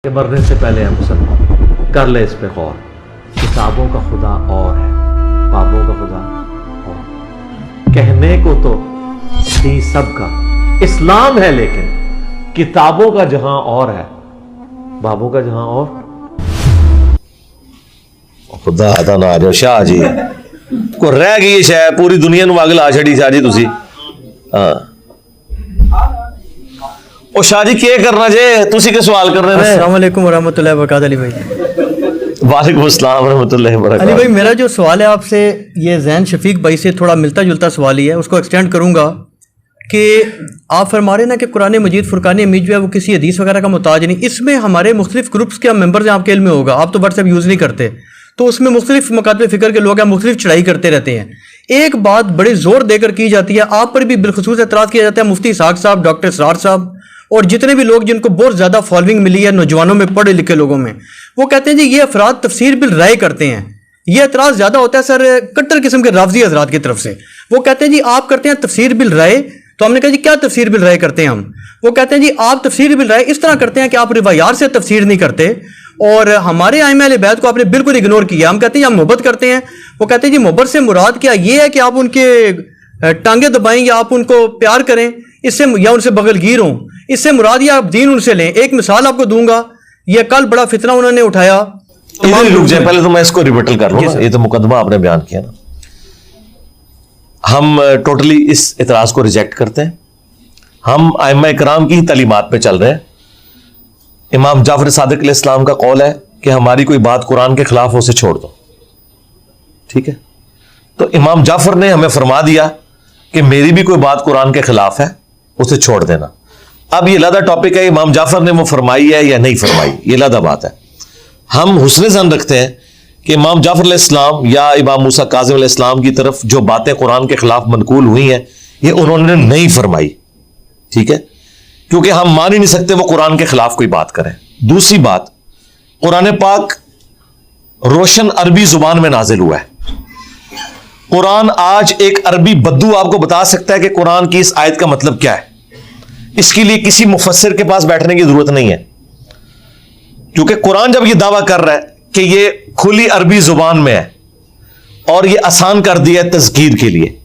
कि मरने से पहले है मुसलमान, कर ले इस पे गौर। किताबों का खुदा और है, बाबों का खुदा और। कहने को तो दी सबका इस्लाम है, लेकिन किताबों का जहां और है, बाबों का जहां और। खुदा आता ना आ जाओ शाह जी को रह गई शह पूरी दुनिया ਨੂੰ ਅੱਗ ਲਾ ਛੜੀ शाह जी तुसी। हाँ ओ शाह जी क्या करना जे तुसी के सवाल कर रहे हैं। अस्सलाम वालेकुम वरहमतुल्लाहि वबरकातुहू अली भाई। वालेकुम अस्सलाम वरहमतुल्लाहि अली वबरकातुहू। भाई मेरा जो सवाल है आपसे, ये जैन शफीक भाई से थोड़ा मिलता जुलता सवाल ही है, उसको एक्सटेंड करूंगा कि आप फरमा रहे ना कि कुरान मजीद फुरकान हमीद जो है वो किसी हदीस वगैरह का मुताज नहीं। इसमें हमारे मुख्तलिफ ग्रुप्स के हम मेंबर्स हैं, आपके इल्म में होगा, आप तो व्हाट्सएप यूज़ नहीं करते, तो उसमें मुख्तलिफ मकातब फ़िक्र के लोग हैं, मुख्तलिफ चढ़ाई करते रहते हैं। एक बात बड़े ज़ोर देकर की जाती है, आप पर भी बिलखसूस एतराज़ किया जाता है, मुफ्ती इसहाक साहब, डॉक्टर इसरार साहब और जितने भी लोग जिनको बहुत ज़्यादा फॉलोइंग मिली है नौजवानों में, पढ़े लिखे लोगों में, वो कहते हैं जी ये अफराद तफसीर बिल राय करते हैं। ये एतराज़ ज़्यादा होता है सर कट्टर किस्म के राफजी हजरात की तरफ से। वो कहते हैं जी आप करते हैं तफसीर बिल राय, तो हमने कहा जी क्या तफसीर बिल राय करते हैं हम। वो कहते हैं जी आप तफसीर बिल राय इस तरह करते हैं कि आप रिवायात से तफसीर नहीं करते, और हमारे आइमा अहले बैत को आपने बिल्कुल इग्नोर किया। हम कहते हैं हम मोहब्बत करते हैं। वो कहते हैं जी मोहब्बत से मुराद क्या ये है कि आप उनके टांगे दबाएं या आप उनको प्यार करें, इससे या उनसे बगलगीर हों, इससे मुराद या आप दीन उनसे लें। एक मिसाल आपको दूंगा, ये कल बड़ा फितना उन्होंने उठाया। इधर रुक जाए, पहले तो मैं इसको रिबटल कर लूं ना। ये तो मुकदमा आपने बयान किया ना, हम टोटली इस इतराज को रिजेक्ट करते हैं। हम आइम्मा इकराम की ही तालीमात पे चल रहे हैं। इमाम जाफर सादिक अलैहिस्सलाम का कौल है कि हमारी कोई बात कुरान के खिलाफ हो उसे छोड़ दो, ठीक है। तो इमाम जाफर ने हमें फरमा दिया कि मेरी भी कोई बात कुरान के खिलाफ है, उसे छोड़ देना। अब ये लदा टॉपिक है, इमाम जाफर ने वो फरमाई है या नहीं फरमाई, ये लदा बात है। हम हुस्न ज़न रखते हैं कि इमाम जाफर अलैहिस्सलाम या इमाम मूसा काज़िम अलैहिस्सलाम की तरफ जो बातें कुरान के खिलाफ मनकूल हुई हैं, ये उन्होंने नहीं फरमाई, ठीक है, क्योंकि हम मान ही नहीं सकते वो कुरान के खिलाफ कोई बात करें। दूसरी बात, कुरान पाक रोशन अरबी जुबान में नाजिल हुआ है। कुरान आज एक अरबी बद्दू आपको बता सकता है कि कुरान की इस आयत का मतलब क्या है। इसके लिए किसी मुफस्सिर के पास बैठने की जरूरत नहीं है, क्योंकि कुरान जब यह दावा कर रहा है कि यह खुली अरबी जुबान में है और यह आसान कर दिया है तज़कीर के लिए,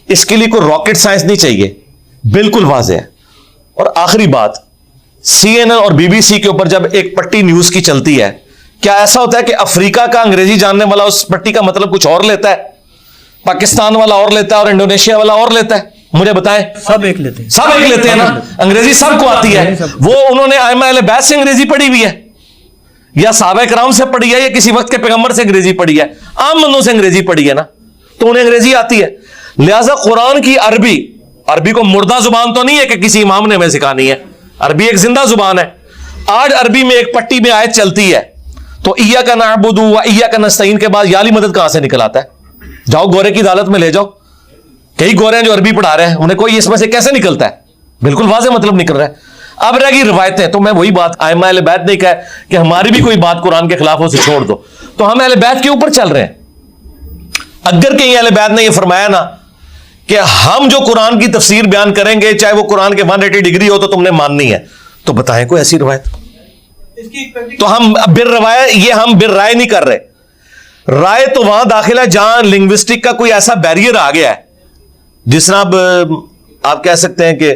इसके लिए कोई रॉकेट साइंस नहीं चाहिए, बिल्कुल वाज़ेह है। और आखिरी बात, CNN और BBC के ऊपर जब एक पट्टी न्यूज की चलती है, क्या ऐसा होता है कि अफ्रीका का अंग्रेजी जानने वाला उस पट्टी का मतलब कुछ और लेता है, पाकिस्तान वाला और लेता है और इंडोनेशिया वाला और लेता है? मुझे बताएं। सब एक लेते हैं, सब एक लेते हैं ना, अंग्रेजी सबको आती है। वो उन्होंने आइमा अहले बैत से अंग्रेजी पढ़ी हुई है, या सहाबा किराम से पढ़ी है, या किसी वक्त के पैगंबर से अंग्रेजी पढ़ी है, आम बंदों से अंग्रेजी पढ़ी है ना, तो उन्हें अंग्रेजी आती है। लिहाजा कुरान की अरबी को मुर्दा जुबान तो नहीं है कि किसी इमाम ने हमें सिखानी है, अरबी एक जिंदा जुबान है। आज अरबी में एक पट्टी में आयत चलती है, तो इय्या का नअबुदु व इय्या का नस्तईन के बाद याली मदद कहां से निकल आता है? जाओ गोरे की अदालत में ले जाओ, कई गोरे हैं जो अरबी पढ़ा रहे हैं, उन्हें कोई इसमें से कैसे निकलता है? बिल्कुल वाज़ेह मतलब निकल रहा है। अब रह गई रिवायतें, तो मैं वही बात, आइमा अहले बैत ने कहा कि हमारी भी कोई बात कुरान के खिलाफ हो उसे छोड़ दो, तो हम अहले बैत के ऊपर चल रहे हैं। अगर कहीं अहले बैत ने यह फरमाया ना कि हम जो कुरान की तफसीर बयान करेंगे चाहे वो कुरान के 180 डिग्री हो तो तुमने माननी है, तो बताएं कोई ऐसी रिवायत। तो हम बिर रवायत, ये हम बिर राय नहीं कर रहे। राय तो वहां दाखिल है जहां लिंग्विस्टिक का कोई ऐसा बैरियर आ गया है, जिस तरह अब आप कह सकते हैं कि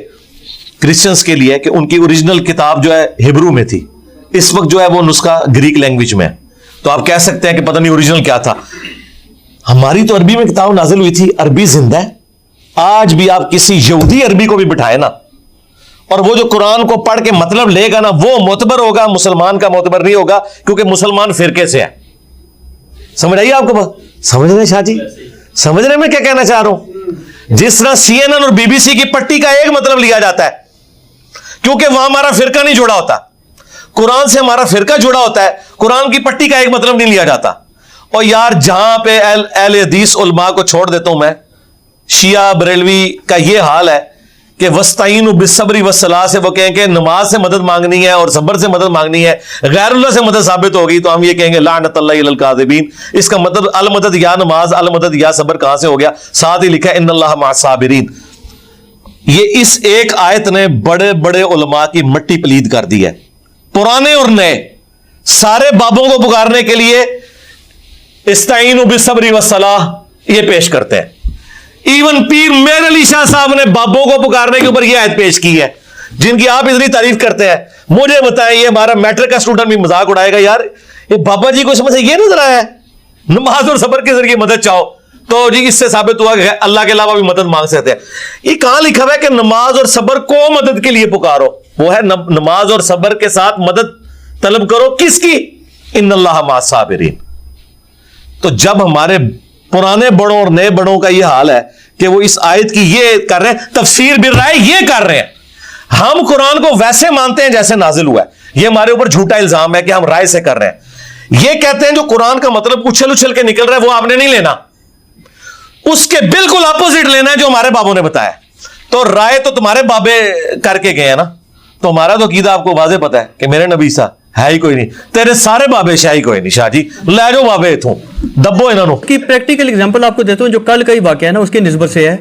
क्रिश्चियंस के लिए कि उनकी ओरिजिनल किताब जो है हिब्रू में थी, इस वक्त जो है वो नुस्खा ग्रीक लैंग्वेज में है, तो आप कह सकते हैं कि पता नहीं ओरिजिनल क्या था। हमारी तो अरबी में किताब नाजिल हुई थी, अरबी जिंदा है। आज भी आप किसी यहूदी अरबी को भी बिठाए ना, और वो जो कुरान को पढ़ के मतलब लेगा ना, वो मोतबर होगा, मुसलमान का मोतबर नहीं होगा, क्योंकि मुसलमान फिरके से है। समझ आइए आपको? समझ रहे शाह जी? समझ रहे मैं क्या कहना चाह रहा हूं? जिस तरह CNN और BBC की पट्टी का एक मतलब लिया जाता है, क्योंकि वहां हमारा फिरका नहीं जुड़ा होता, कुरान से हमारा फिरका जुड़ा होता है, कुरान की पट्टी का एक मतलब नहीं लिया जाता। और यार जहां पे अहले हदीस उलमा को छोड़ देता हूं मैं, शिया बरेलवी का यह हाल है कि वस्ताईन बिस्सब्री वस्सलाह से वो कहें कि नमाज से मदद मांगनी है और सब्र से मदद मांगनी है, गैरुल्लाह से मदद साबित होगी तो हम ये कहेंगे लानतुल्लाहि अलल काज़िबीन। इसका मतलब अल मदद या नमाज, अल मदद या सब्र कहां से हो गया? साथ ही लिखा है इन्नल्लाह मअस साबिरीन। ये इस एक आयत ने बड़े बड़े उलमा की मट्टी पलीद कर दी है। पुराने और नए सारे बाबों को पुकारने के लिए इस्ताईनु बिस्सब्री वस्सलाह ये पेश करते हैं। इवन पीर मेहर अली शाह साहब ने बाबों को पुकारने के ऊपर यह आयत पेश की है, जिनकी आप इतनी तारीफ करते हैं। मुझे बताएं, ये हमारा मैट्रिक का स्टूडेंट भी मजाक उड़ाएगा, यार ये बाबा जी को समझ ये नजर आया है नमाज और सबर के जरिए मदद चाहो, तो जी इससे साबित हुआ कि अल्लाह के अलावा भी मदद मांग सकते हैं। ये कहां लिखा हुआ है कि नमाज और सबर को मदद के लिए पुकारो? वो है नमाज और सबर के साथ मदद तलब करो, किसकी? इन्नल्लाह माअस साबिरीन। तो जब हमारे पुराने बड़ों और नए बड़ों का यह हाल है कि वो इस आयत की ये कर रहे हैं, तफसीर बिल राय ये कर रहे हैं, हम कुरान को वैसे मानते हैं जैसे नाजिल हुआ है। ये हमारे ऊपर झूठा इल्जाम है कि हम राय से कर रहे हैं। ये कहते हैं जो कुरान का मतलब उछल उछल के निकल रहा है वो आपने नहीं लेना, उसके बिल्कुल अपोजिट लेना है जो हमारे बाबों ने बताया। तो राय तो तुम्हारे बाबे करके गए हैं ना, तो हमारा तो कीदा आपको वाजे पता है कि मेरे नबी सा है ही कोई नहीं, तेरे सारे बाबे शाही कोई नहीं। शाह जी ले जाओ बाबे इथों, दबो इन्हों की प्रैक्टिकल एग्जांपल आपको देता हूं, जो कल का ही वाकया है ना उसके निस्बत से है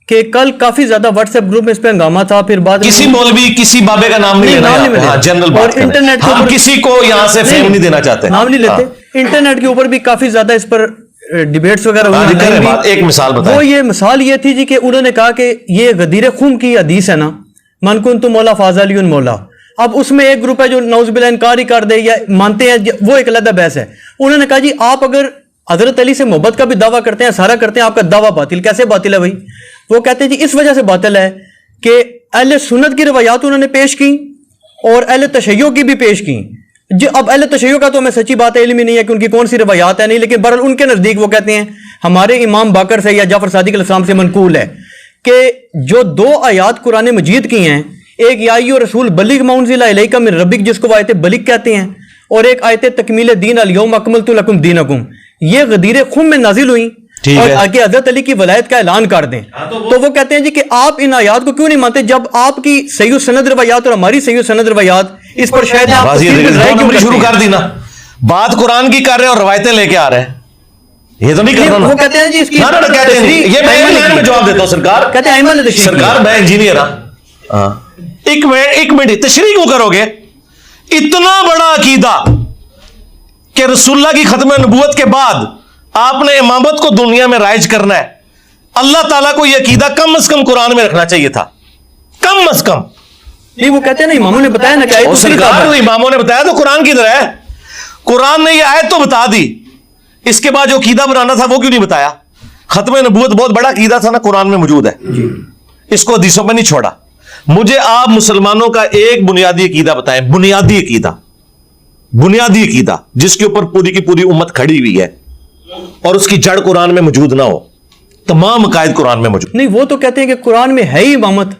कि कल काफी ज्यादा व्हाट्सएप ग्रुप में इस पे हंगामा था। फिर बाद किसी मौलवी किसी बाबे का नाम नहीं लेना, हाँ, जनरल बात और इंटरनेट के हम ऊपर किसी को यहां से फेम नहीं देना चाहते, नाम नहीं लेते। इंटरनेट के ऊपर भी काफी ज्यादा इस पर डिबेट्स वगैरह हुई। एक मिसाल बताएं। वो ये मिसाल ये थी जी कि उन्होंने कहा कि ये गदीर खून की हदीस है ना, मन कुन्तु मौला फाज़लियुन मौला। अब उसमें एक ग्रुप है जो नौज़ुबिल्लाह इनकार ही कर दे या मानते हैं, वो एक अलग बहस है। उन्होंने कहा जी आप अगर हजरत अली से मोहब्बत का भी दावा करते हैं, सारा करते हैं, आपका दावा बातिल। कैसे बातिल है भाई? वो कहते हैं जी इस वजह से बातिल है कि अहले सुन्नत की रवायात उन्होंने पेश की और अहले तशय्यो की भी पेश की। जो अब अहले तशय्यो का तो हमें सच्ची बात है, इल्म ही नहीं है कि उनकी कौन सी रवायात है, नहीं, लेकिन बहरहाल उनके नजदीक वो कहते हैं हमारे इमाम बाकर से या जाफर सादिक अलैहिस्सलाम से मनकूल है कि जो दो आयात कुरान मजीद की हैं, एक या अय्युहर रसूल बलिग मा उनज़िला इलैका मिन रब्बिक, जिसको वो आयत बलिग कहते हैं, और एक आयत तकमील दीन अल यौम अकमलतु लकुम दीनकुम, ये गदीर खुम में नाजिल हुई और आगे हजरत अली की वलायत का ऐलान कर दें। तो वो कहते हैं जी कि आप इन आयात को क्यों नहीं मानते जब आपकी सही सनद रवायात और हमारी सही सनद रवायात इस पर शायद शुरू कर दी ना, बात कुरान की कर रहे हैं और रवायतें लेके आ रहे हैं, ये तो नहीं कर रहा ना। वो कहते हैं जी इसकी कहते हैं ये मैं जवाब देता हूं सरकार, कहते हैं सरकार मैं इंजीनियर हाँ, एक मिनट तशरीह क्यों करोगे? इतना बड़ा अकीदा कि रसूलुल्लाह की खत्म नबूवत के बाद आपने इमामत को दुनिया में राइज करना है, अल्लाह ताला को यह अकीदा कम से कम कुरान में रखना चाहिए था, कम से कम। नहीं वो कहते हैं ना इमामों ने बताया ना क्या सरकार इमामों ने बताया तो कुरान की तरह है, कुरान ने यह आयत तो बता दी, इसके बाद जो अकीदा बनाना था वो क्यों नहीं बताया? खत्म नबूवत बहुत बड़ा अकीदा था ना, कुरान में मौजूद है, इसको हदीसों में नहीं छोड़ा। मुझे आप मुसलमानों का एक बुनियादी अकीदा बताएं, बुनियादी अकीदा जिसके ऊपर पूरी की पूरी उम्मत खड़ी हुई है और उसकी जड़ कुरान में मौजूद ना हो। तमाम अकायद कुरान में मौजूद नहीं, वो तो कहते हैं कि कुरान में है ही इमामत,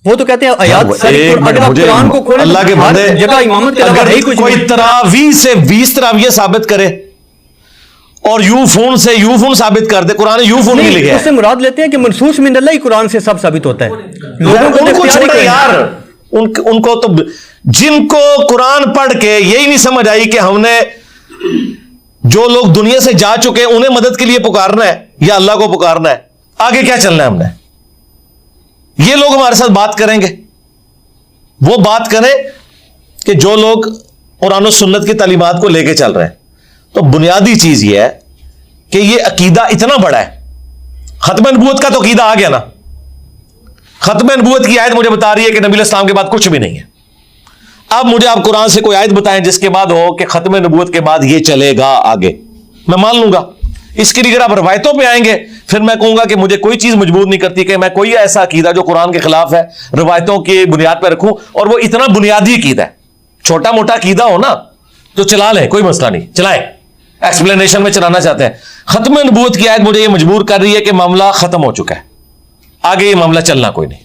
वो तो कहते हैं आयात सारी अगर आप कुरान को खोलें अल्लाह के बंदे जगह इमामत के अलावा है ही कुछ कोई तरावी से 20 तरावियां साबित करे और यूफून से यूफून साबित कर दे, कुरान यूफून नहीं लिखे, उससे मुराद लेते हैं कि मनसूस मिन अल्लाह ही कुरान से सब साबित होता है। लोगों को उनको छोड़े यार, उनको तो जिनको कुरान पढ़ के यही नहीं समझ आई कि हमने जो लोग दुनिया से जा चुके हैं उन्हें मदद के लिए पुकारना है या अल्लाह को पुकारना है, आगे क्या चलना है हमने, ये लोग हमारे साथ बात करेंगे। वो बात करें कि जो लोग कुरान और सुन्नत की तालीमात को लेके चल रहे हैं। तो बुनियादी चीज यह है कि यह अकीदा इतना बड़ा है, खत्म नबूवत का तो अकीदा आ गया ना, खत्म नबूवत की आयत मुझे बता रही है कि नबी इस्लाम के बाद कुछ भी नहीं है। अब मुझे आप कुरान से कोई आयत बताएं जिसके बाद हो कि खत्म नबूवत के बाद यह चलेगा आगे, मैं मान लूंगा। इसके लिए अगर आप रवायतों पे आएंगे फिर मैं कहूंगा कि मुझे कोई चीज मजबूर नहीं करती कि मैं कोई ऐसा अकीदा जो कुरान के खिलाफ है रवायतों की बुनियाद पर रखूं, और वो इतना बुनियादी अकीदा है। छोटा मोटा अकीदा हो ना तो चला लें, कोई मसला नहीं, चलाएं, एक्सप्लेनेशन में चलाना चाहते हैं। खत्म नबूवत की आयत मुझे ये मजबूर कर रही है कि मामला खत्म हो चुका है, आगे ये मामला चलना कोई नहीं,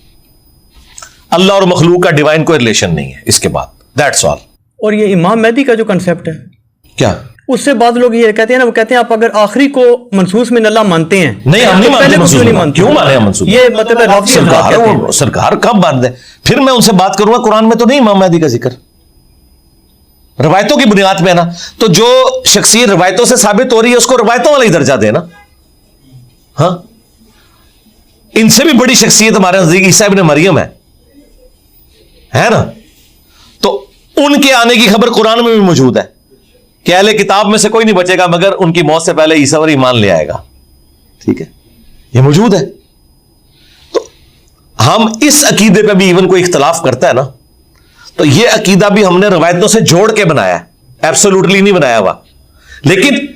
अल्लाह और मखलूक का डिवाइन कोई रिलेशन नहीं है इसके बाद, दैट्स ऑल। और ये इमाम मेहदी का जो कंसेप्ट है क्या, उससे बाद लोग ये कहते हैं ना, वो कहते हैं आप अगर आखिरी को मनसूस मिन अल्लाह मानते हैं, नहीं हम नहीं मानते, नहीं मानते, क्यों माने हम मनसूस? ये मतलब सरकार कब बांध दे, फिर मैं उनसे बात करूंगा कुरान में तो नहीं इमाम मेहदी का जिक्र, रवायतों की बुनियाद पे है ना। तो जो शख्सियत रवायतों से साबित हो रही है उसको रवायतों वाला ही दर्जा देना। हाँ, इनसे भी बड़ी शख्सियत हमारे नजदीक ईसा इब्न मरियम है ना। तो उनके आने की खबर कुरान में भी मौजूद है कि अहले किताब में से कोई नहीं बचेगा मगर उनकी मौत से पहले ईसा और ईमान ले आएगा। ठीक है, ये मौजूद है। तो हम इस अकीदे पे भी इवन कोई इख्तलाफ करता है ना, तो ये अकीदा भी हमने रवायतों से जोड़ के बनाया है, एब्सोल्युटली नहीं बनाया हुआ। लेकिन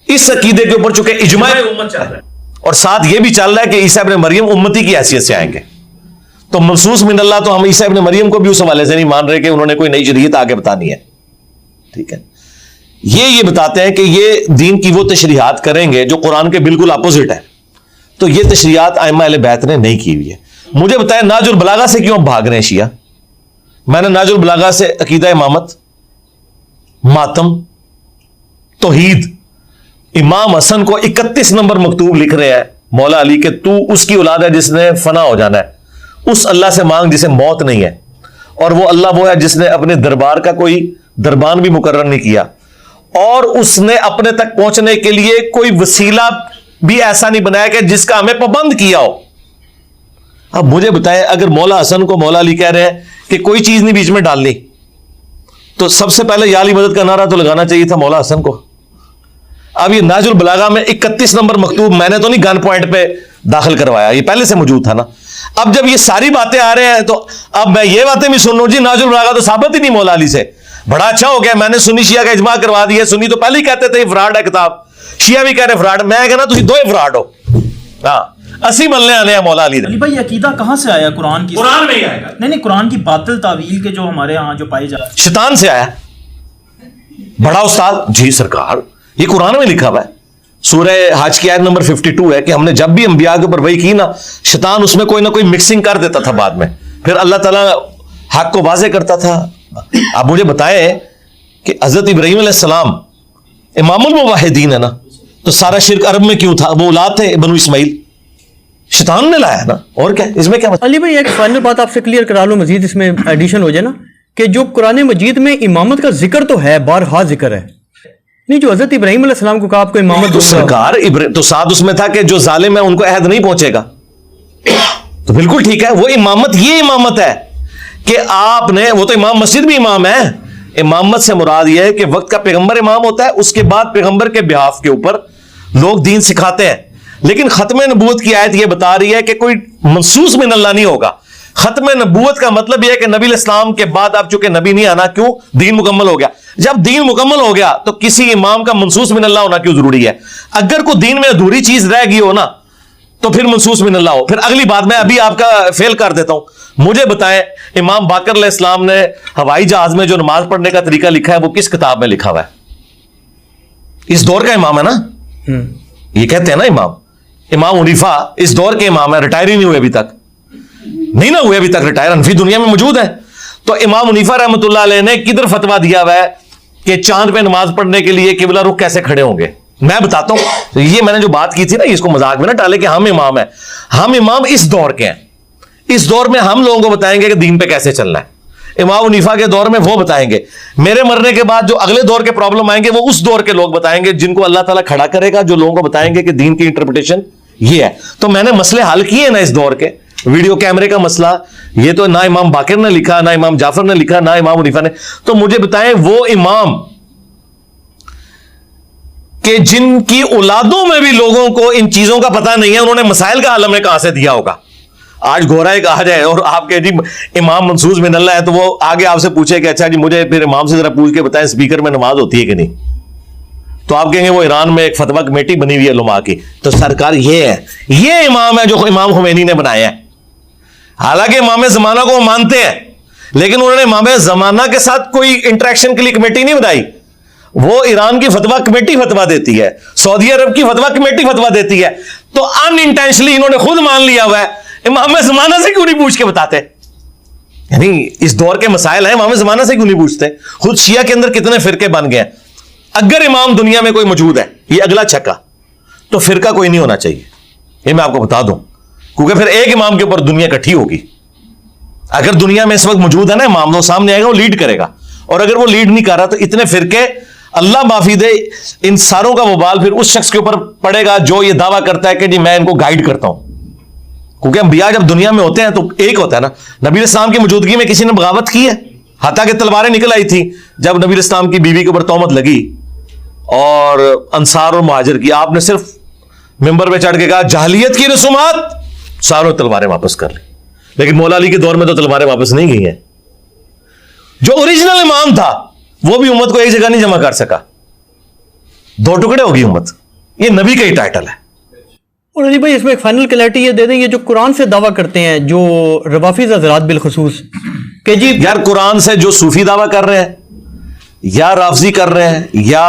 इस अकीदे के ऊपर चूंकि इजमा उम्मत चल रहा है और साथ ये भी चल रहा है कि ईसा इब्न मरियम उम्मती की हैसियत से आएंगे, तो महसूस मिन अल्लाह, तो हम ईसा इब्न मरियम को भी उस हवाले से नहीं मान रहे कि उन्होंने कोई नई शरीयत आगे बतानी है। ठीक है, ये बताते हैं कि ये दीन की वो तशरीहात करेंगे जो कुरान के बिल्कुल अपोजिट है, तो ये तशरीहात आइम्मा अहले बैत ने नहीं की हुई है। मुझे बताएं नाजुल बलागा से क्यों भाग रहे हैं शिया? मैंने नाजुल बलागा से अकीदा इमामत, मातम, तौहीद, इमाम हसन को 31 नंबर मकतूब लिख रहे हैं मौला अली के, तू उसकी औलाद है जिसने फना हो जाना है, उस अल्लाह से मांग जिसे मौत नहीं है, और वो अल्लाह वो है जिसने अपने दरबार का कोई दरबान भी मुकर्रर नहीं किया, और उसने अपने तक पहुंचने के लिए कोई वसीला भी ऐसा नहीं बनाया कि जिसका हमें पाबंद किया हो। अब मुझे बताएं, अगर मौला हसन को मौला अली कह रहे हैं कि कोई चीज नहीं बीच में डालनी, तो सबसे पहले या अली मदद का नारा तो लगाना चाहिए था मौला हसन को। अब ये नाजुल बलागा में 31 नंबर मकतूब मैंने तो नहीं गन पॉइंट पे दाखिल करवाया, ये पहले से मौजूद था ना। अब जब ये सारी बातें आ रहे हैं तो अब मैं ये बातें भी सुन लूं जी, नाजुल बलागा तो साबित ही नहीं मौला अली से, बड़ा अच्छा हो गया, मैंने सुन्नी शिया का इजमा करवा दिया। सुन्नी तो पहले ही कहते थे फ्रॉड है किताब, शिया भी कह रहे फ्रॉड, मैं कहना तुम दो फ्रॉड हो। हाँ, असी मलने आने हैं मौला अली भाई, अकीदा कहां से आया? कुरान की, कुरान में ही आएगा। नहीं, कुरान की बातिल तावील के जो हमारे यहाँ जो पाए जा रहे हैं, शैतान से आया। बड़ा उस्ताद जी सरकार, ये कुरान में लिखा हुआ है, सूरह हज की आयत नंबर 52 है कि हमने जब भी अंबिया के ऊपर वही की ना, शैतान उसमें कोई ना कोई मिक्सिंग कर देता था बाद में, फिर अल्लाह ताला हक को वाज़े करता था। आप मुझे बताएं कि हजरत इब्राहीम अलैहिस्सलाम इमामुल मुवाहिदीन है ना, तो सारा शिरक अरब में क्यों था? वो औलाद थे बनु इस्माइल, शैतान ने लाया ना, और क्या इसमें क्या अली भाई एक फाइनल बात आपसे क्लियर करा लूं, मजीद इसमें एडिशन हो जाए ना, कि जो कुरान मजीद में इमामत का जिक्र तो है, बारहा जिक्र है, नहीं जो हजरत इब्राहीम अलैहिस्सलाम को कहा आपको इमामत तो सरकार तो साथ उसमें था कि जो जालिम है उनको अहद नहीं पहुंचेगा, तो बिल्कुल ठीक है। वो इमामत ये इमामत है कि आपने, वो तो इमाम मस्जिद भी इमाम है, इमामत से मुराद यह है कि वक्त का पैगंबर इमाम होता है, उसके बाद पैगंबर के बिहाफ के ऊपर लोग दीन सिखाते हैं। लेकिन खत्म नबूवत की आयत यह बता रही है कि कोई मनसूस मिन अल्लाह नहीं होगा। खत्म नबूवत का मतलब यह है कि नबी इस्लाम के बाद अब चूंकि नबी नहीं आना, क्यों? दीन मुकम्मल हो गया। जब दीन मुकम्मल हो गया तो किसी इमाम का मनसूस मिन अल्लाह होना क्यों जरूरी है? अगर कोई दीन में अधूरी चीज रह गई हो ना, तो फिर मनसूस मिन अल्लाह हो। फिर अगली बात मैं अभी आपका फेल कर देता हूं, मुझे बताएं इमाम बाकर अलैहिस्सलाम ने हवाई जहाज में जो नमाज पढ़ने का तरीका लिखा है वो किस किताब में लिखा हुआ है? इस दौर का इमाम है ना, ये कहते हैं ना इमाम हनीफा इस दौर के इमाम है, रिटायर ही नहीं हुए अभी तक, नहीं ना हुए अभी तक रिटायर, हनफी दुनिया में मौजूद है। तो इमाम हनीफा रहमतुल्लाह अलैह ने किधर फतवा दिया हुआ है कि चांद पे नमाज पढ़ने के लिए किबला रुख कैसे खड़े होंगे? मैं बताता हूं। तो ये मैंने जो बात की थी ना, इसको मजाक में ना डाले कि हम इमाम है, हम इमाम इस दौर के हैं। इस दौर में हम लोगों को बताएंगे कि दीन पे कैसे चलना है। इमाम हनीफा के दौर में वो बताएंगे, मेरे मरने के बाद जो अगले दौर के प्रॉब्लम आएंगे वो उस दौर के लोग बताएंगे, जिनको अल्लाह ताला खड़ा करेगा, जो लोगों को बताएंगे कि दीन की इंटरप्रिटेशन ये है। तो मैंने मसले हल किए ना इस दौर के, वीडियो कैमरे का मसला, ये तो ना इमाम बाकिर ने लिखा, ना इमाम जाफर ने लिखा, ना इमाम हनीफा ने। तो मुझे बताएं वो इमाम कि जिनकी औलादों में भी लोगों को इन चीजों का पता नहीं है, उन्होंने मसाइल का आलम कहां से दिया होगा? आज घोरा एक आ जाए और आपके जी इमाम मनसूस मिन अल्लाह है, तो वो आगे आपसे पूछे कि अच्छा जी मुझे फिर इमाम से जरा पूछ के बताएं स्पीकर में नमाज होती है कि नहीं, तो आप कहेंगे वो ईरान में एक फतवा कमेटी बनी हुई है लुमा की। तो सरकार ये है, ये इमाम है जो इमाम खुमैनी ने बनाया है। हालांकि इमाम जमाना को वो मानते हैं, लेकिन उन्होंने इमाम जमाना के साथ कोई इंटरेक्शन के लिए कमेटी नहीं बनाई। वो ईरान की फतवा कमेटी फतवा देती है, सऊदी अरब की फतवा कमेटी फतवा देती है। तो अनइंटेंशनली इन्होंने खुद मान लिया हुआ है, इमाम जमाना से क्यों नहीं पूछ के बताते? यानी इस दौर के मसाइल हैं, इमाम जमाना से क्यों नहीं पूछते? खुद शिया के अंदर कितने फिरके बन गए हैं। अगर इमाम दुनिया में कोई मौजूद है, ये अगला छक्का, तो फिरका कोई नहीं होना चाहिए, ये मैं आपको बता दूं, क्योंकि फिर एक इमाम के ऊपर दुनिया इकट्ठी होगी। अगर दुनिया में इस वक्त मौजूद है ना इमाम, वो सामने आएगा, वो लीड करेगा, और अगर वो लीड नहीं कर रहा तो इतने फिरके, अल्लाह माफी दे, इन सारों का वबाल फिर उस शख्स के ऊपर पड़ेगा जो ये दावा करता है कि जी मैं इनको गाइड करता हूं। क्योंकि अंबिया जब दुनिया में होते हैं तो एक होता है ना, नबी इस्लाम की मौजूदगी में किसी ने बगावत की है? हत्ता कि तलवारें निकल आई थी जब नबी इस्लाम की बीवी के ऊपर तोहमत लगी और अंसार और मुहाजिर की, आपने सिर्फ मिंबर पे चढ़ के कहा जाहलियत की रसूमात, सारों तलवारें वापस कर ली। लेकिन मौला अली के दौर में तो तलवारें वापस नहीं गई हैं। जो ओरिजिनल इमाम था वो भी उम्मत को एक जगह नहीं जमा कर सका, दो टुकड़े होगी उम्मत। ये नबी का ही टाइटल है। और अली भाई इसमें एक फाइनल क्लैरिटी ये दे दें, ये जो कुरान से दावा करते हैं जो रवाफिज हजरात बिलखुसूस कि जी यार कुरान से जो सूफी दावा कर रहे हैं या राफजी कर रहे हैं या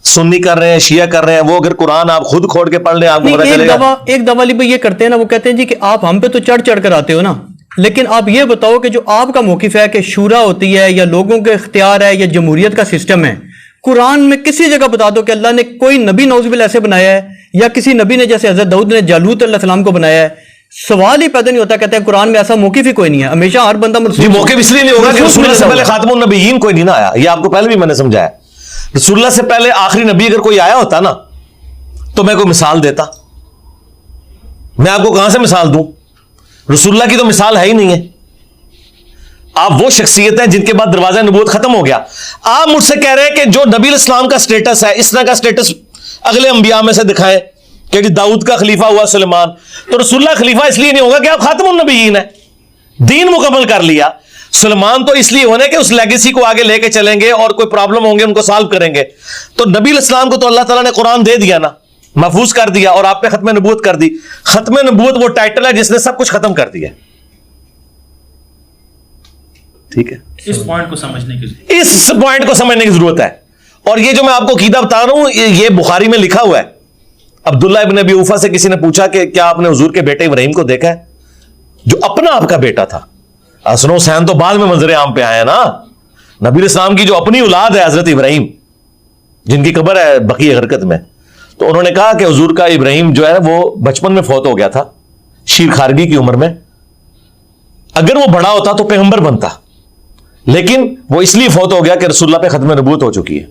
सुन्नी कर रहे हैं, शिया कर रहे हैं, वो अगर कुरान आप खुद खोल के पढ़ लें आपको पता चलेगा। एक दावा अली भाई ये करते हैं ना, वो कहते हैं जी कि आप हम पे तो चढ़ चढ़ कर आते हो ना, लेकिन आप ये बताओ कि जो आपका मौकिफ है कि शूरा होती है या लोगों के इख्तियार है या जमहूरियत का सिस्टम है, कुरान में किसी जगह बता दो कि अल्लाह ने कोई नबी नौजुबिल ऐसे बनाया है या किसी नबी ने जैसे हजरत दाऊद ने जालूत अलैहिस्सलाम को बनाया है। सवाल ही पैदा नहीं होता। कहते हैं कुरान में ऐसा मौकिफ ही कोई नहीं है, हमेशा हर बंदा जी मौकिफ इसलिए नहीं होगा कि रसूलुल्लाह से पहले खातमुन नबीयीन कोई नहीं ना आया। ये आपको पहले भी मैंने समझाया। रसूलुल्लाह से पहले आखिरी नबी अगर कोई आया होता ना तो मैं कोई मिसाल देता। मैं आपको कहां से मिसाल दूं? रसूलुल्लाह की तो मिसाल है ही नहीं है। आप वो शख्सियत हैं जिनके बाद दरवाजा नबूवत खत्म हो गया। आप मुझसे कह रहे हैं कि जो नबी इस्लाम का स्टेटस है, इस तरह का स्टेटस अगले अंबिया में से दिखाएं कि दाऊद का खलीफा हुआ सुलेमान, तो रसूलुल्लाह खलीफा इसलिए नहीं होगा कि आप खातमुन नबीयीन है, दीन मुकम्मल कर लिया। सुलेमान तो इसलिए होने कि उस लेगेसी को आगे लेके चलेंगे और कोई प्रॉब्लम होंगे उनको सॉल्व करेंगे। तो नबी इस्लाम को तो अल्लाह ताला ने कुरान दे दिया ना, महफूज कर दिया और आप पे खत्म नबूवत कर दी। खत्म नबूवत वो टाइटल है जिसने सब कुछ खत्म कर दिया। ठीक है, इस पॉइंट को समझने की जरूरत है। और ये जो मैं आपको कीदा बता रहा हूं ये बुखारी में लिखा हुआ है। अब्दुल्ला इब्न अबी औफा से किसी ने पूछा कि क्या आपने हुजूर के बेटे इब्राहिम को देखा है, जो अपना आपका बेटा था। हसन हुसैन तो बाद में मंजर आम पे आए ना। नबी इस्लाम की जो अपनी औलाद है हजरत इब्राहिम, जिनकी कब्र है बकी हरकत में, तो उन्होंने कहा कि हुजूर का इब्राहिम जो है वो बचपन में फौत हो गया था, शीर खारगी की उम्र में। अगर वो बड़ा होता तो पैगंबर बनता, लेकिन वो इसलिए फौत हो गया कि रसूलुल्लाह पे खत्म नबूवत हो चुकी है।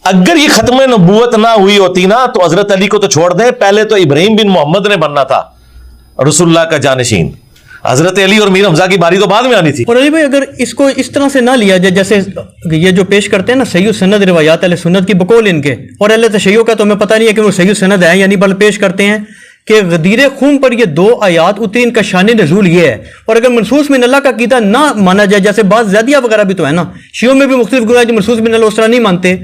अगर ये खत्म नबूवत ना हुई होती ना तो हजरत अली को तो छोड़ दे, पहले तो इब्राहिम बिन मोहम्मद ने बनना था रसूलुल्लाह का जानशीन। हजरत अली और मीर हमजा की बारी तो बाद में आनी थी। और अली भाई अगर इसको इस तरह से ना लिया जाए जैसे ये जो पेश करते हैं ना सही सनद रिवायात अहले सुन्नत की बकौल इनके, और अहले तशय्युअ का तो हमें पता नहीं है कि वो सही सनद है यानी, बल पेश करते हैं कि गदीर खून पर ये दो आयात उतरी, इनका शान नज़ूल ये है। और अगर मनसूस मिन अल्लाह का कीदा ना माना जाए, जैसे बात ज़ियादिया वगैरह भी तो है ना, शियों में भी मुख्तलिफ गुना जो मनसूस मिन अल्लाह उस तरह नहीं मानते,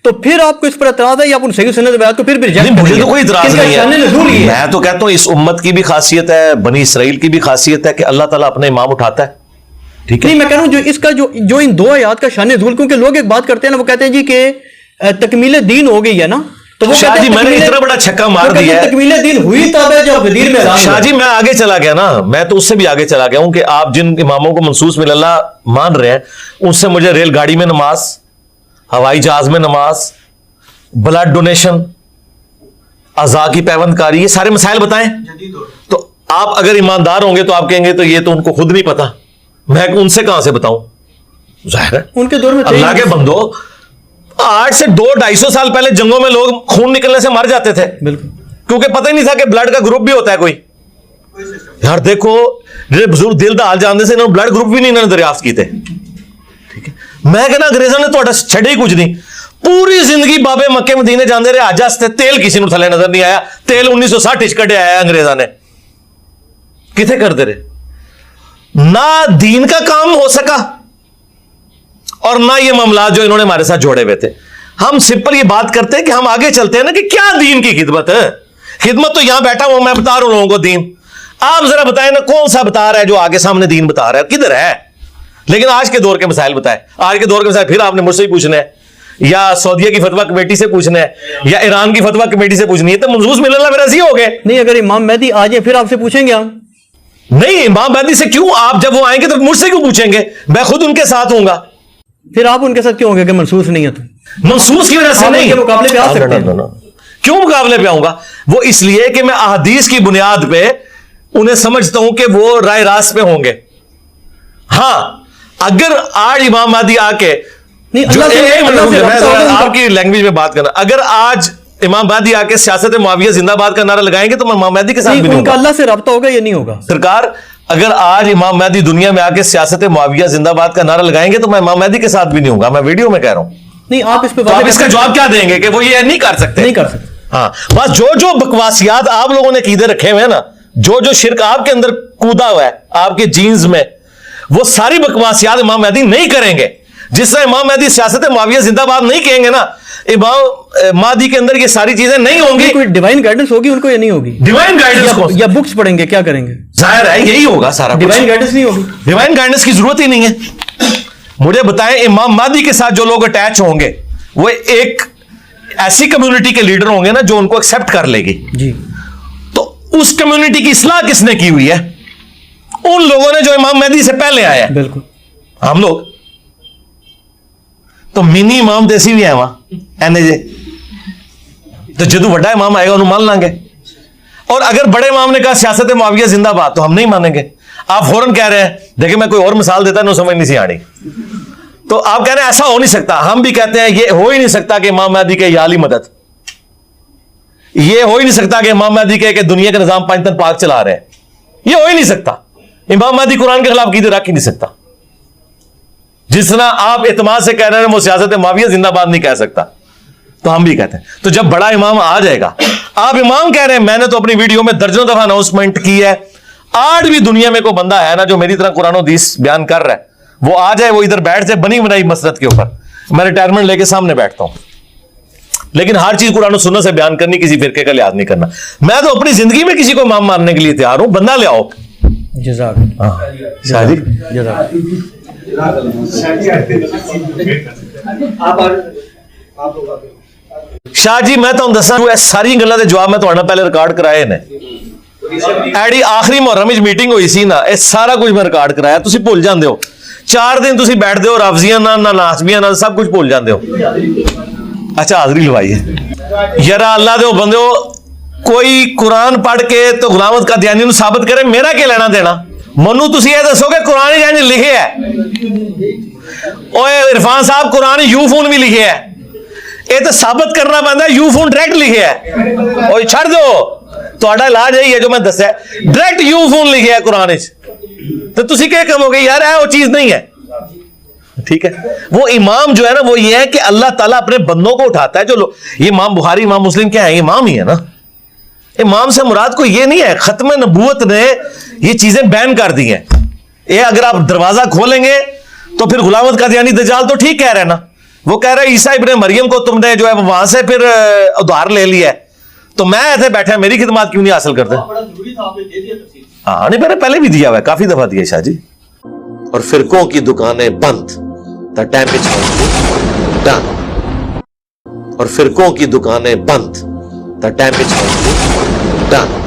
तो फिर आपको इस पर एतराज़ है या आप उन सही सनद रिवायात को फिर भी रिजेक्ट मुझे करेंगे? तो कोई इतराज नहीं शान नज़ूल ये है। है। मैं तो कहता हूं इस उम्मत की भी खासियत है, बनी इसराइल की भी खासियत है कि अल्लाह ताला अपने इमाम उठाता है। ठीक है, नहीं मैं कह रहा हूं जो इसका जो इन दो आयात का शान नज़ूल, क्योंकि लोग एक बात करते हैं ना, वो कहते हैं जी कि तकमील दीन हो गई है ना, तो वो शाह जी मैंने इतना बड़ा छक्का मार दिया है। तकमील दीन हुई तब है जब गदीर में शाह जी मैं आगे चला गया ना, मैं तो उससे भी आगे चला गया हूं कि आप जिन इमामों को मनसूस मिन अल्लाह मान रहे हैं, उनसे मुझे रेलगाड़ी में नमाज, हवाई जहाज में नमाज, ब्लड डोनेशन, अज़ा की पैबंदकारी, ये सारे मसाइल बताएं। तो आप अगर ईमानदार होंगे तो आप कहेंगे तो ये तो उनको खुद नहीं पता, मैं उनसे कहां से बताऊं? जाहिर है उनके दौर में अल्लाह के बंदो 8 से 200-250 साल पहले जंगों में लोग खून निकलने से मर जाते थे, बिल्कुल, क्योंकि पता ही नहीं था कि ब्लड का ग्रुप भी होता है कोई। यार देखो जे बुजुर्ग दिल दा हाल जानते से इन्होंने ब्लड ग्रुप भी नहीं इन्होंने दरियाफ्त कीते। ठीक है, मैं कहना अंग्रेजों ने तो छड़े ही कुछ नहीं, पूरी जिंदगी बाबे मक्के मदीने जाते रहे, आज हस्ते तेल किसी को थले नजर नहीं आया। तेल 1960 कटे आया अंग्रेजा ने, किथे करते रहे ना, दीन का काम हो सका और ना ये मामला जो इन्होंने हमारे साथ जोड़े हुए थे। हम सिंपल ये बात करते हैं कि हम आगे चलते हैं ना कि क्या दीन की खिदमत है। खिदमत तो यहां बैठा हूं मैं बता रहा हूं लोगों को दीन। आप जरा बताएं ना कौन सा बता रहा है जो आगे सामने दीन बता रहा है, किधर है? लेकिन आज के दौर के मसाइल बताए, आज के दौर के मसाइल फिर आपने मुझसे ही पूछना है या सऊदीया की फतवा कमेटी से पूछना है या ईरान की फतवा कमेटी से पूछनी है, तो मनसूस मिन अल्लाह मेरा हो गए। नहीं अगर इमाम मेहदी आ जाए फिर आपसे पूछेंगे हम। नहीं इमाम मेहदी से क्यों, आप जब वो आएंगे तो मुझसे क्यों पूछेंगे? मैं खुद उनके साथ हूंगा। फिर आप उनके साथ क्यों होंगे कि मनसूस नहीं है? तो मनसूस की वजह से आप नहीं, उनके मुकाबले पे आ सकते हैं। क्यों मुकाबले पे आऊंगा? वो इसलिए कि मैं अहदीस की बुनियाद पे उन्हें समझता हूं कि वो राय रास्त पे होंगे। हां अगर आज इमाम मेहदी आके नहीं, आपकी लैंग्वेज में बात करना, अगर आज इमाम मेहदी आके सियासत मुआविया जिंदाबाद का नारा लगाएंगे तो मैं इमाम मेहदी के साथ भी नहीं उनका अल्लाह से रब्ता होगा या नहीं होगा? सरकार अगर आज इमाम मेहदी दुनिया में आके सियासत मुआविया जिंदाबाद का नारा लगाएंगे तो मैं इमाम मेहदी के साथ भी नहीं होऊंगा, मैं वीडियो में कह रहा हूं। नहीं, आप इस पे तो आप इसका जवाब क्या देंगे कि वो ये नहीं कर सकते? नहीं कर सकते। हाँ, बस जो जो बकवासियात आप लोगों ने कीदे रखे हुए हैं ना, जो जो शिरक आपके अंदर कूदा हुआ है आपके जीन्स में, वो सारी बकवासियात इमाम मेहदी नहीं करेंगे। जिस तरह इमाम मेहदी सियासत मुआविया जिंदाबाद नहीं कहेंगे ना, इमाम महदी के अंदर ये सारी चीजें नहीं होंगी। कोई डिवाइन गाइडेंस होगी उनको या नहीं होगी? डिवाइन गाइडेंस या बुक्स पढ़ेंगे, क्या करेंगे? जाहिर है यही होगा सारा। डिवाइन गाइडेंस नहीं होगी। डिवाइन गाइडेंस की जरूरत ही नहीं है। मुझे बताएं, इमाम महदी के साथ जो लोग अटैच होंगे वो एक ऐसी कम्युनिटी के लीडर होंगे ना जो उनको एक्सेप्ट कर लेगी जी। तो उस कम्युनिटी की इस्लाह किसने की हुई है? उन लोगों ने जो इमाम महदी से पहले आए हैं। बिल्कुल। हम लोग तो मिनी इमाम देसी भी है वहां एने जे, तो जदू बड़ा इमाम आएगा उन्होंने मान लांगे। और अगर बड़े इमाम ने कहा सियासत मुआविया जिंदाबाद, तो हम नहीं मानेंगे। आप फौरन कह रहे हैं, देखिए मैं कोई और मिसाल देता नहीं, समझ नहीं सी आनी। तो आप कह रहे हैं ऐसा हो नहीं सकता, हम भी कहते हैं ये हो ही नहीं सकता कि इमाम महदी के याली मदद, ये हो ही नहीं सकता कि इमाम महदी के दुनिया के निजाम पंचतन पाक चला रहे हैं, ये हो ही नहीं सकता। इमाम महदी कुरान के खिलाफ कीदे रख ही नहीं सकता। जिस तरह आप इत्माद से कह रहे हैं वो सियासत मुआविया जिंदाबाद नहीं कह सकता, तो हम भी कहते हैं। तो जब बड़ा इमाम आ जाएगा, आप इमाम कह रहे हैं, मैंने तो अपनी वीडियो में दर्जनों दफा अनाउंसमेंट की है, आज भी दुनिया में कोई बंदा है ना जो मेरी तरह कुरान और हदीस बयान कर रहा है, वो आ जाए, वो इधर बैठ जाए बनी बनाई मसरत के ऊपर, मैं रिटायरमेंट लेके सामने बैठता हूं। लेकिन हर चीज कुरान और सुन्नत से बयान करनी, किसी फिरके का लिहाज नहीं करना। मैं तो अपनी जिंदगी में किसी को इमाम मानने के लिए तैयार हूं, बंदा ले आओ। जज़ाक। शाह जी, जज़ाक। शाह जी, मैं तुहानू दसां सारी गल्लां दे जवाब मैं तुहाडे नाल पहले रिकॉर्ड कराए ने। एडी आखिरी मुहर्रम विच मीटिंग हुई सी ना, ये सारा कुछ मैं रिकॉर्ड कराया। तुसी भुल जांदे हो, 4 दिन तुसी बैठदे हो रावजियां नाल ना नासबियां नाल, सब कुछ भुल जांदे हो। अच्छा, हाजरी लवाई है यारा अल्लाह दे बंदे हो। कोई कुरान पढ़ के तो गुलामत का ध्यानी नूं साबित करे, मेरा क्या लेना देना? मनु तुसी ये दसोगे कुरान ही लिखे है? ओए इरफान साहब, कुरान यूफोन भी लिखे है, ये तो साबित करना पैंदा यूफोन डायरेक्ट लिखे है। ओए छड़ दो, तुहाडा इलाज यही है जो मैं दस्या, डायरेक्ट यूफोन लिखे है कुरान विच। तो तुसी क्या कहोगे यार वो चीज नहीं है? ठीक है, वो इमाम जो है ना, वो ये है कि अल्लाह ताला अपने बंदों को उठाता है। जो लोग, ये इमाम बुखारी, इमाम मुस्लिम क्या है? इमाम ही है ना। इमाम से मुराद को ये नहीं है, खत्म नबूवत ने ये चीजें बैन कर दी हैं। ये अगर आप दरवाजा खोलेंगे तो फिर गुलामत कादियानी दज्जाल तो ठीक कह रहे हैं ना, वो कह रहे हैं ईसा इब्ने मरियम को तुमने जो है वहां से फिर उधार ले लिया है, तो मैं ऐसे बैठा मेरी खिदमत क्यों नहीं हासिल करते? हाँ, नहीं, मैंने पहले भी दिया हुआ है, काफी दफा दिया शाह जी। और फिरकों की दुकानें बंद, द डैमेज डन। और फिरकों की दुकानें बंद, द डैमेज डन।